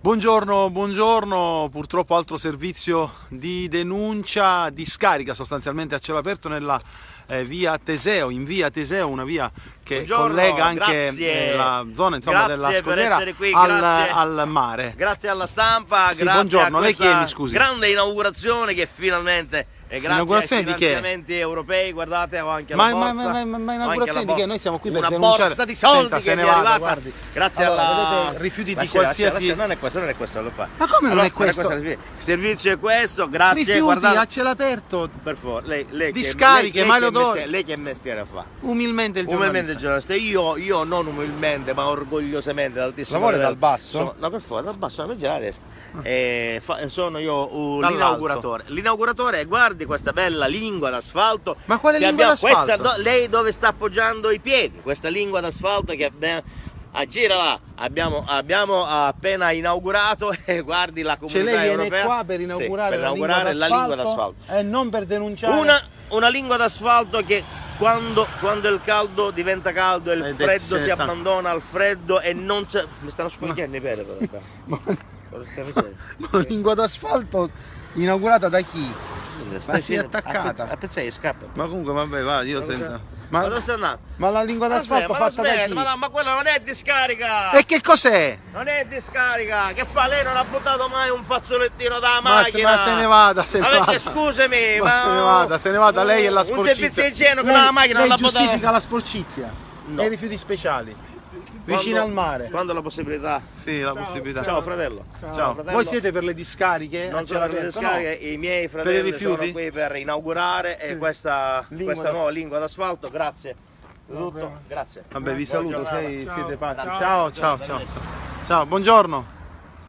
Buongiorno, buongiorno, purtroppo altro servizio di denuncia, di scarica sostanzialmente a cielo aperto nella via Teseo, in via Teseo, una via che Buongiorno, collega anche grazie. la zona insomma, della Grazie per Scogliera essere qui, al mare. Grazie alla stampa, Sì, grazie buongiorno, a lei chi è, questa mi scusi? grande inaugurazione che finalmente, e grazie ai Inaugurazione di che? finanziamenti europei, guardate, ho anche la borsa. Ma inaugurazione di che? Noi siamo qui per una denunciare. borsa di soldi Senta, che se mi ne è vada, arrivata guardi. grazie Allora, alla... vedete, rifiuti di Lascia, qualsiasi... non è questo, allora. Ma come non Allora, è questo? Il servizio è questo, grazie. Rifiuti Guardate, a cielo aperto, per favore, lei di che- scariche, lei ma che lo do- mestiere- lei che mestiere fa? umilmente il Umilmente giornalista. giornalista, io non umilmente ma orgogliosamente d'altissimo Lavori livello. dal basso? No, per favore, dal basso, mi gira la testa. Sono io Dall'alto. l'inauguratore, guardi questa bella lingua d'asfalto. Ma quale che lingua abbiamo- d'asfalto? lei dove sta appoggiando i piedi? Questa lingua d'asfalto che abbiamo... girala, abbiamo appena inaugurato e guardi la Cioè comunità lei viene europea. qua per Sì, inaugurare, per inaugurare la lingua d'asfalto. e non per denunciare. Una lingua d'asfalto che quando il caldo diventa caldo e il freddo si abbandona al freddo e non si... Mi stanno squarchiando i piedi però. Una lingua d'asfalto inaugurata da chi? Ma si è attaccata. A pezzetti scappa. Ma comunque vabbè, va, io sento. Ma dove sta andando? Ma la lingua d'asfalto Ma fatta da aspetta, chi? ma quella non è discarica! E che cos'è? Non è discarica! Che fa? Lei non ha buttato mai un fazzolettino dalla Ma macchina! se ne vada, se ne Avete, vada. scusami, Se ne vada, lei e la sporcizia. Un servizio igienico dalla macchina non lei l'ha buttato. giustifica la sporcizia No. e i rifiuti speciali, vicino al mare. Quando la possibilità? Sì, la possibilità. Ciao fratello. Ciao. fratello. Voi siete per le discariche? Non a sono cielo per le aperto? discariche, i miei fratelli rifiuti? sono qui per inaugurare Sì. questa Lingua nuova lingua d'asfalto. Grazie. Tutto. Grazie. Vabbè, vi Buona saluto, giornata. siete pazzi. Ciao. Ciao, ciao, ciao. Ciao, buongiorno.